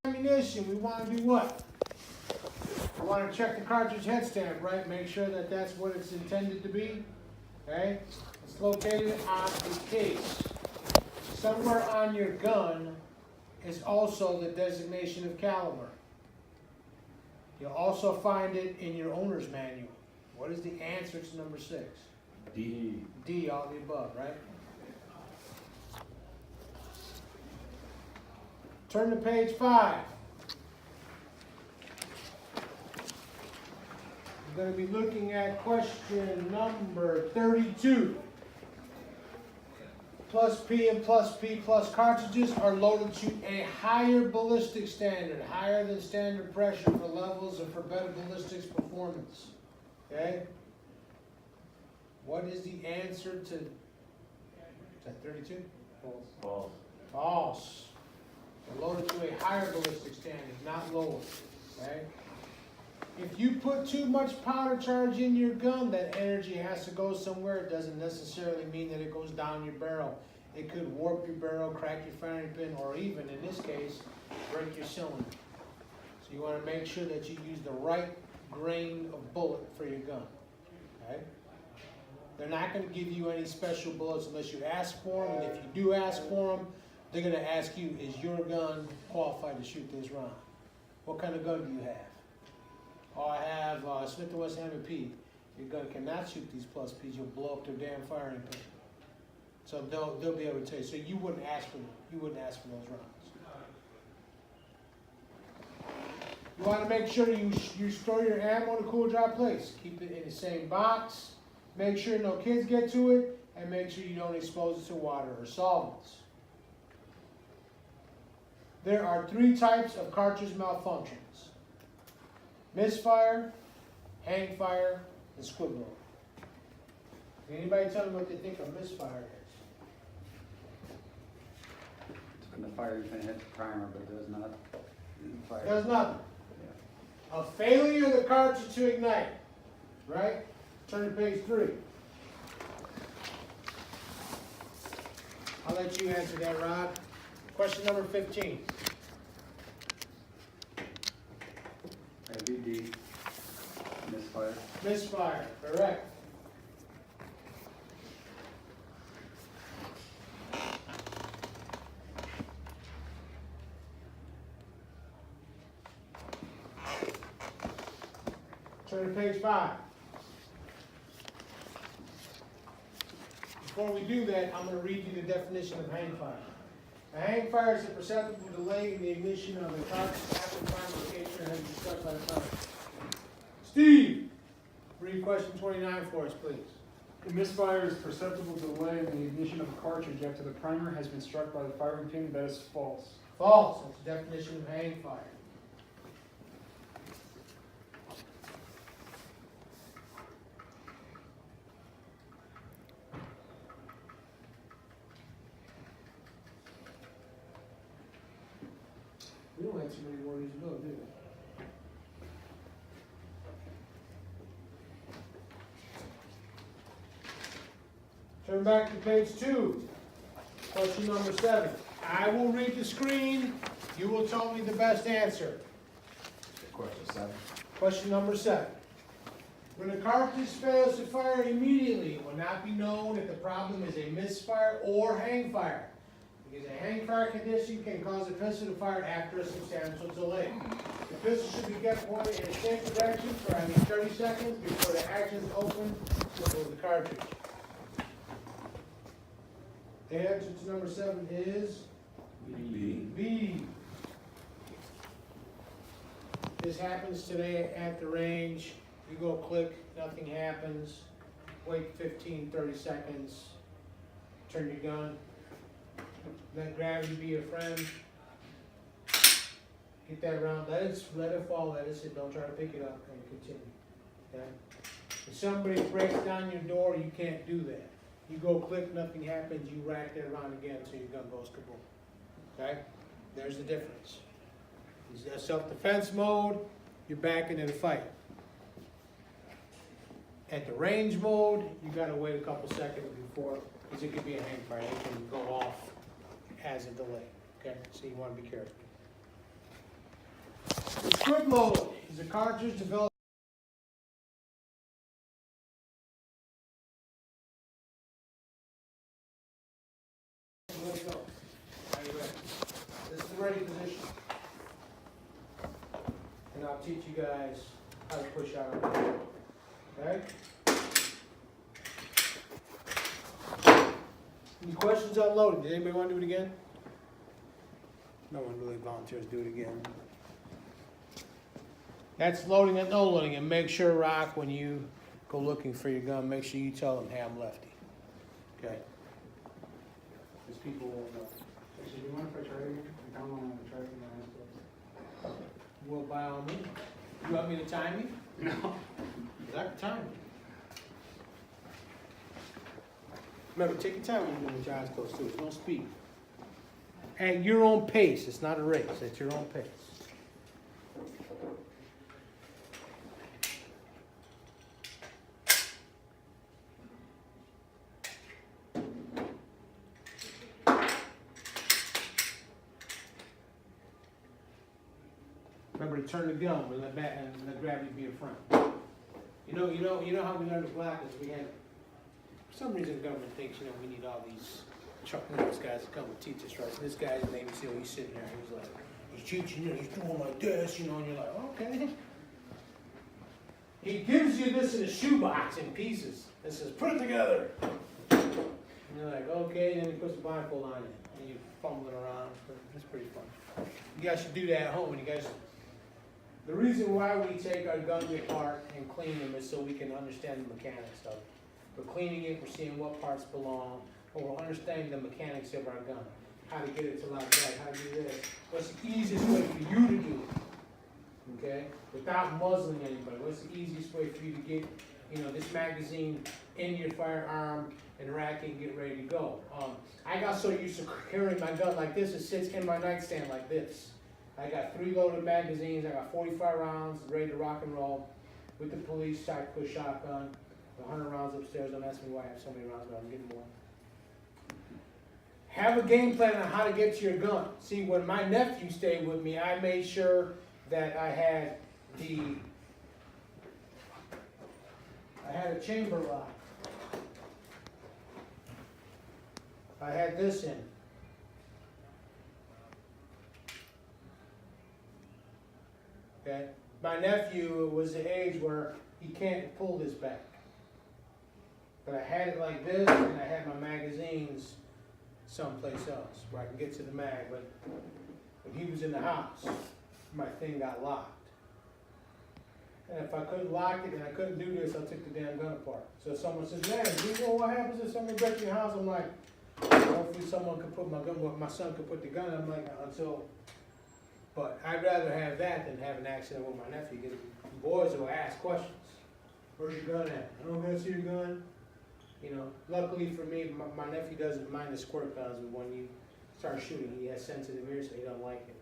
ammunition, we want to do what? We want to check the cartridge head stamp, right? Make sure that that's what it's intended to be. Okay? It's located on the case. Somewhere on your gun is also the designation of caliber. You'll also find it in your owner's manual. What is the answer to number 6? D. D, all the above, right? Turn to page 5. We're going to be looking at question number 32. Plus P and plus P plus cartridges are loaded to a higher ballistic standard, higher than standard pressure for levels and for better ballistics performance. Okay? What is the answer to, is that 32? False. False. They're loaded to a higher ballistic standard, not lower. Okay? If you put too much powder charge in your gun, that energy has to go somewhere. It doesn't necessarily mean that it goes down your barrel. It could warp your barrel, crack your firing pin, or even, in this case, break your cylinder. So you want to make sure that you use the right grain of bullet for your gun. Okay? They're not going to give you any special bullets unless you ask for them. And if you do ask for them, they're going to ask you, is your gun qualified to shoot this round? What kind of gun do you have? Oh, I have Smith & Wesson M&P. Your gun cannot shoot these plus Ps. You'll blow up their damn firing pin. So they'll be able to tell you. So you wouldn't ask for them. You wouldn't ask for those rounds. You want to make sure you store your ammo in a cool, dry place. Keep it in the same box. Make sure no kids get to it, and make sure you don't expose it to water or solvents. There are 3 types of cartridge malfunctions. Misfire, hang fire, and squib roll. Anybody tell me what they think a misfire is? It's when the fire pin hits the primer, but does not fire. Does nothing. Yeah. A failure of the cartridge to ignite. Right? Turn to page 3. I'll let you answer that, Rod. Question number 15. ABD. Misfire. Misfire, correct. Turn to page 5. Before we do that, I'm going to read you the definition of hang fire. A hang fire is a perceptible delay in the ignition of a cartridge after the prime location has been struck by the fire. Steve, read question 29 for us, please. A misfire is perceptible delay in the ignition of a cartridge after the primer has been struck by the firing pin. That is false. False. That's the definition of hang fire. We don't have too many more of these to go, do we? Turn back to page 2. Question number 7. I will read the screen. You will tell me the best answer. Question 7. Question number 7. When a cartridge fails to fire immediately, it will not be known if the problem is a misfire or hang fire. Because a hang fire condition can cause the pistol to fire after a substantial delay. The pistol should be kept pointed in the same direction for at least 30 seconds before the action is open to remove the cartridge. The answer to number 7 is B. B. This happens today at the range. You go click, nothing happens. Wait 15, 30 seconds. Turn your gun. Let gravity be your friend. Get that round. Let it fall. Let it sit. Don't try to pick it up and continue. Okay? If somebody breaks down your door, you can't do that. You go click, nothing happens. You rack that round again until your gun goes kaboom. Okay? There's the difference. It's self-defense mode. You're back into the fight. At the range mode, you gotta wait a couple seconds before, because it could be a hang fire. It can go off as a delay. Okay, so you want to be careful. Quick load is a cartridge developed. Let's go. Are you ready? This is the ready position. And I'll teach you guys how to push out on it. Okay? Any questions on loading? Did anybody want to do it again? No one really volunteers to do it again. That's loading and no loading, and make sure, Rock, when you go looking for your gun, make sure you tell them, hey, I'm lefty. Okay? Because people won't know. Actually, do you mind if I try it again? I don't want to try it in my eyes. Well, by all means. You want me to time you? No. 'Cause I can time you. Remember, take your time when you're doing your eyes closed too. Don't speak. At your own pace. It's not a race. At your own pace. Remember to turn the gun, but let back and let gravity be in front. You know how we learned the blackness. We had, for some reason, the government thinks we need all these Chuck Norris guys to come and teach us, right? This guy's a Navy SEAL. He's sitting there. He's like, he's teaching you. He's doing like this, and you're like, okay. He gives you this in a shoebox in pieces and says, put it together. And you're like, okay. And then he puts a blindfold on it, and you're fumbling around. It's pretty fun. You guys should do that at home. And you guys. The reason why we take our guns apart and clean them is so we can understand the mechanics of it. We're cleaning it, we're seeing what parts belong, or we're understanding the mechanics of our gun. How to get it to lock back, how to do this. What's the easiest way for you to do it? Okay? Without muzzling anybody. What's the easiest way for you to get, this magazine in your firearm and rack it and get ready to go? I got so used to carrying my gun like this, it sits in my nightstand like this. I got 3 loaded magazines, I got 45 rounds ready to rock and roll with the police type push shotgun. 100 rounds upstairs, don't ask me why I have so many rounds, but I'm getting more. Have a game plan on how to get to your gun. See, when my nephew stayed with me, I made sure that I had a chamber lock. I had this in. Okay? My nephew was the age where he can't pull this back. But I had it like this, and I had my magazines someplace else where I can get to the mag. But when he was in the house, my thing got locked. And if I couldn't lock it and I couldn't do this, I took the damn gun apart. So if someone says, man, do you know what happens if someone breaks your house? I'm like, hopefully someone could put my gun, my son could put the gun. I'm like, until. But I'd rather have that than have an accident with my nephew. Because boys will ask questions. Where's your gun at? I don't want to see your gun. Luckily for me, my nephew doesn't mind the squirt guns, but when you start shooting, he has sensitive ears, so he don't like it.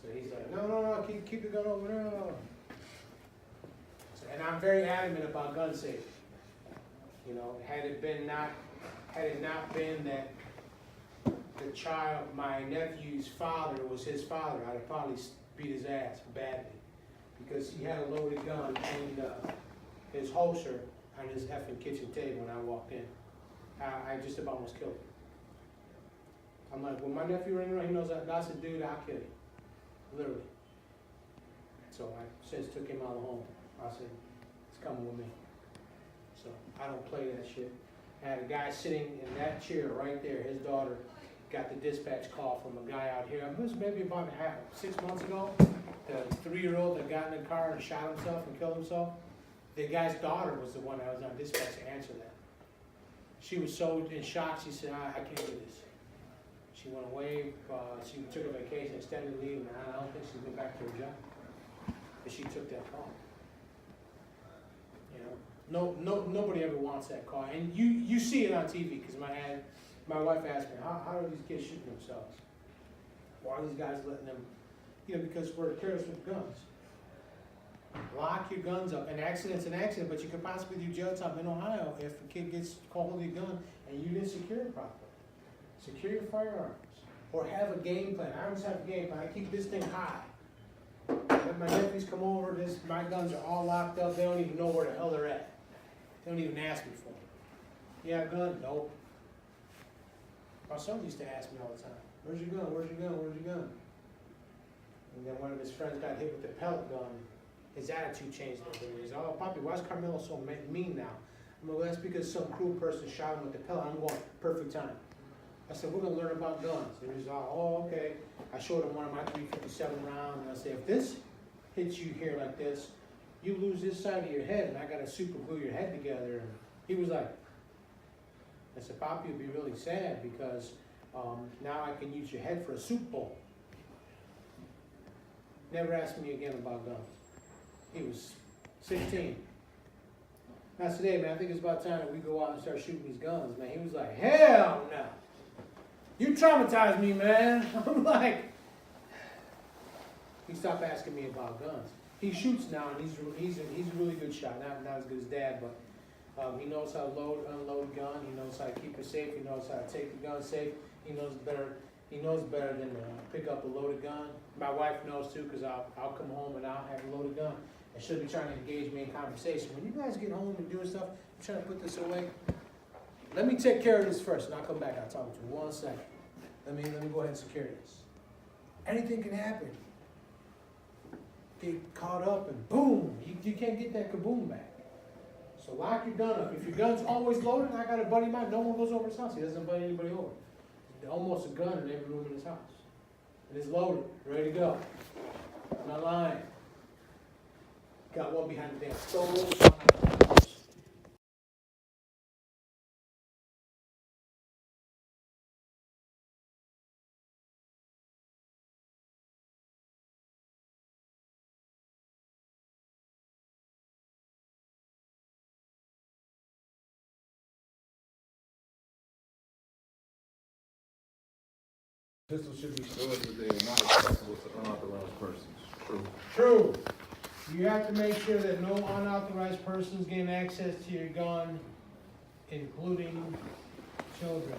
So he's like, no, keep the gun over there. No. So, and I'm very adamant about gun safety. Had it not been that the child, my nephew's father was his father, I'd have probably beat his ass badly. Because he had a loaded gun in his holster on his effing kitchen table when I walked in. I just about almost killed him. I'm like, when my nephew running around, he knows that's a dude, I'll kill you. Literally. So I since took him out of the home. I said, it's coming with me. So I don't play that shit. I had a guy sitting in that chair right there, his daughter got the dispatch call from a guy out here. It was maybe about 6 months ago. The 3-year-old that got in the car and shot himself and killed himself. The guy's daughter was the one that was on dispatch to answer that. She was so in shock, she said, I can't do this. She went away, she took a vacation, extended leave, and I don't think she went back to her job. But she took that call. Nobody ever wants that call. And you see it on TV, because my wife asked me, how are these kids shooting themselves? Why are these guys letting them, because we're careless with guns. Lock your guns up. An accident's an accident, but you could possibly do jail time in Ohio if a kid gets called with a gun and you didn't secure it properly. Secure your firearms. Or have a game plan. I always have a game plan. I keep this thing high. When my nephews come over, my guns are all locked up, they don't even know where the hell they're at. They don't even ask me for them. You have a gun? Nope. My son used to ask me all the time, where's your gun, where's your gun, where's your gun? And then one of his friends got hit with a pellet gun. His attitude changed a little bit. He's, oh, Poppy, why is Carmelo so mean now? I'm like, well, that's because some cruel person shot him with the pellet. I'm going, perfect time. I said, we're gonna learn about guns. And he's like, oh, okay. I showed him one of my 357 rounds, and I said, if this hits you here like this, you lose this side of your head, and I gotta super glue your head together. And he was like, I said, Poppy would be really sad because now I can use your head for a soup bowl. Never asked me again about guns. He was 16. I said, hey man, I think it's about time that we go out and start shooting these guns, man. He was like, hell no. You traumatized me, man. I'm like, he stopped asking me about guns. He shoots now, and he's a really good shot. Not as good as Dad, but he knows how to load, unload a gun. He knows how to keep it safe. He knows how to take the gun safe. He knows better than pick up a loaded gun. My wife knows too, because I'll come home and I'll have a loaded gun, and she'll be trying to engage me in conversation. When you guys get home and doing stuff, I'm trying to put this away. Let me take care of this first, and I'll come back. I'll talk to you 1 second. Let me go ahead and secure this. Anything can happen. Get caught up and boom, you can't get that kaboom back. So lock your gun up. If your gun's always loaded, I got a buddy of mine, no one goes over his house. He doesn't invite anybody over. There's almost a gun in every room in his house. And it's loaded, ready to go. I'm not lying. Got one behind the damn stove. Pistols should be stored so they are not accessible to unauthorized persons. True. True. You have to make sure that no unauthorized persons gain access to your gun, including children.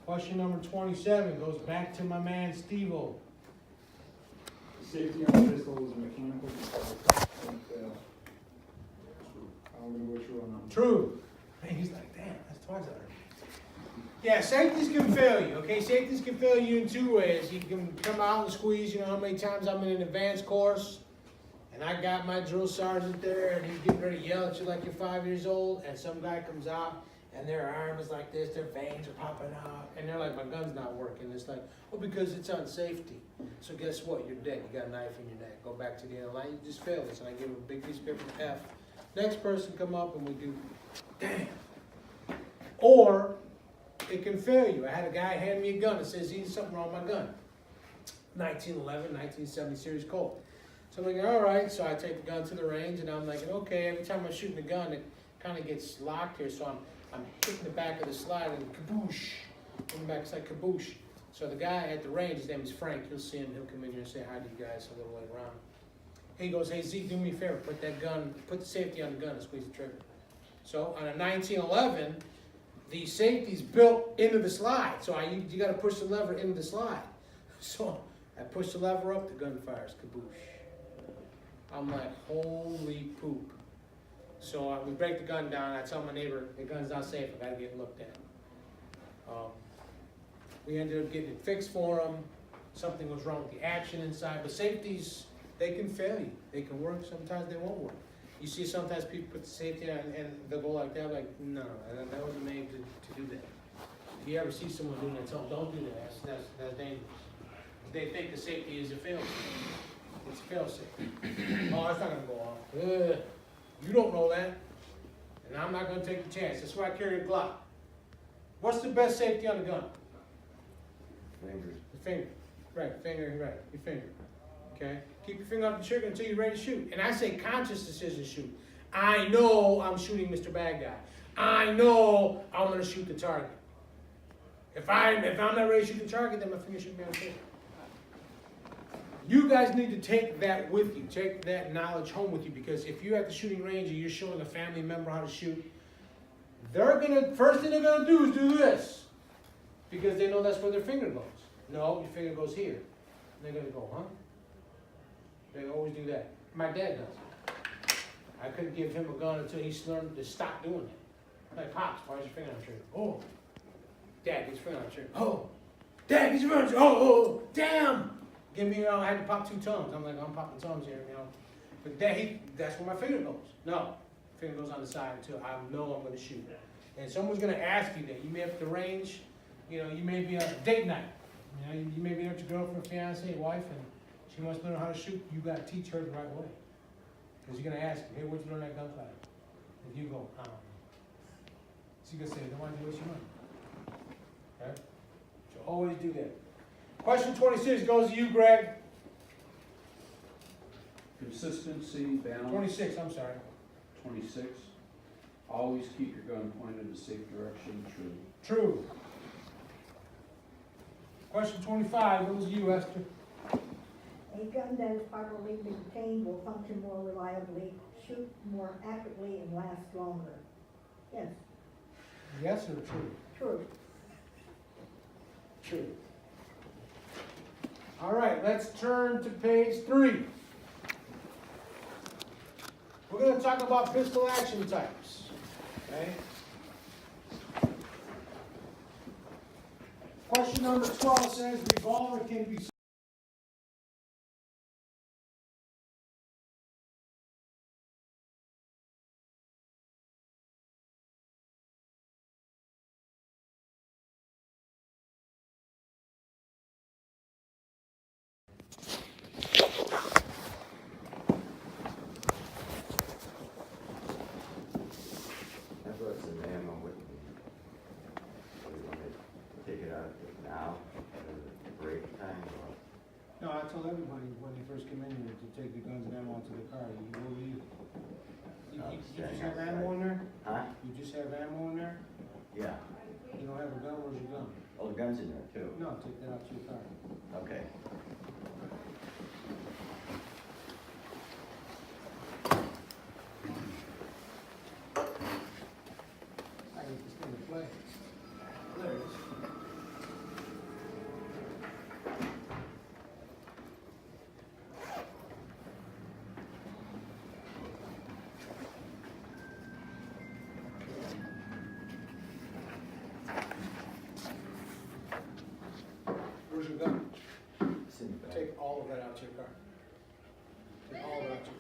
Question number 27 goes back to my man Steve-O. Safety on pistols, mechanical control, don't fail. I'm gonna go true on that one. True. Man, he's like, damn, that's twice already. Yeah, safeties can fail you, okay? Safeties can fail you in two ways. You can come out and squeeze. You know how many times I'm in an advanced course, and I got my drill sergeant there, and he's getting ready to yell at you like you're 5 years old, and some guy comes out, and their arm is like this, their veins are popping out, and they're like, my gun's not working. It's like, well, because it's on safety. So guess what? You're dead. You got a knife in your neck. Go back to the end of the line. You just failed this, and I give him a big piece of paper F. Next person come up, and we do, damn. Or it can fail you. I had a guy hand me a gun that says he's something wrong with my gun. 1911, 1970 series Colt. So I'm like, all right. So I take the gun to the range, and I'm like, okay. Every time I'm shooting the gun, it kind of gets locked here. So I'm hitting the back of the slide, and kaboosh. In the back, it's like kaboosh. So the guy at the range, his name is Frank. You'll see him. He'll come in here and say hi to you guys a little later on. He goes, hey Zeke, do me a favor. Put the safety on the gun and squeeze the trigger. So on a 1911. The safety's built into the slide, so you got to push the lever into the slide. So I push the lever up, the gun fires, kaboosh. I'm like, holy poop. So we break the gun down. I tell my neighbor, the gun's not safe. I got to get it looked at. We ended up getting it fixed for him. Something was wrong with the action inside. But safeties, they can fail you. They can work. Sometimes they won't work. You see sometimes people put the safety on and they'll go like that, like, no, that wasn't made to do that. If you ever see someone doing that, tell them, don't do that, that's dangerous. They think the safety is a fail-safe. It's a fail-safe. Oh, it's not gonna go off. You don't know that, and I'm not gonna take the chance. That's why I carry a Glock. What's the best safety on the gun? Fingers. The finger. Right, your finger. Okay? Keep your finger off the trigger until you're ready to shoot. And I say conscious decision shoot. I know I'm shooting Mr. Bad Guy. I know I'm going to shoot the target. If I'm not ready to shoot the target, then my finger shouldn't be on the trigger. You guys need to take that with you. Take that knowledge home with you, because if you're at the shooting range and you're showing a family member how to shoot, first thing they're going to do is do this. Because they know that's where their finger goes. No, your finger goes here. And they're going to go, huh? They always do that. My dad does. I couldn't give him a gun until he learned to stop doing it. Like, Pops, why's your finger on the trigger? Oh. Dad, get your finger on the trigger. Oh. Dad, get your finger on the trigger. Oh, damn. Give me, I had to pop 2 tongues. I'm like, I'm popping tongues here, But Dad, that's where my finger goes. No. Finger goes on the side until I know I'm gonna shoot. And someone's gonna ask you that. You may have to range, you may be on a date night. You may be with your girlfriend, fiance, wife, and she wants to learn how to shoot. You gotta teach her the right way. Because you're gonna ask her, hey, where'd you learn that gunfire? If you go, I don't know. She's gonna say, don't want to waste your money. Okay? So always do that. Question 26 goes to you, Greg. Consistency, balance. 26, I'm sorry. 26. Always keep your gun pointed in a safe direction, true. True. Question 25 goes to you, Esther. A gun that is properly maintained will function more reliably, shoot more accurately, and last longer. Yes, Yes or true? true. True. All right, let's turn to page 3. We're going to talk about pistol action types. Okay? Question number 12 says revolver can be I brought some ammo with me. Do you want to take it out now, or break time, or? No, I told everybody when they first came in here to take the guns and ammo to the car. What were you? You just have ammo in there? Huh? You just have ammo in there? Yeah. You don't have a gun? Where's your gun? Oh, the gun's in there too. No, take that out to your car. Okay. I get this thing to play. There it is. Where's your gun? It's in the back. Take all of that out to your car. Take all of it out to your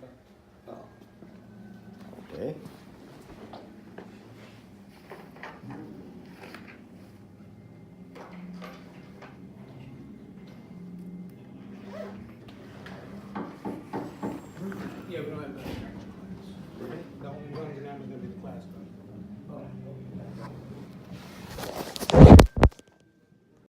car. Okay.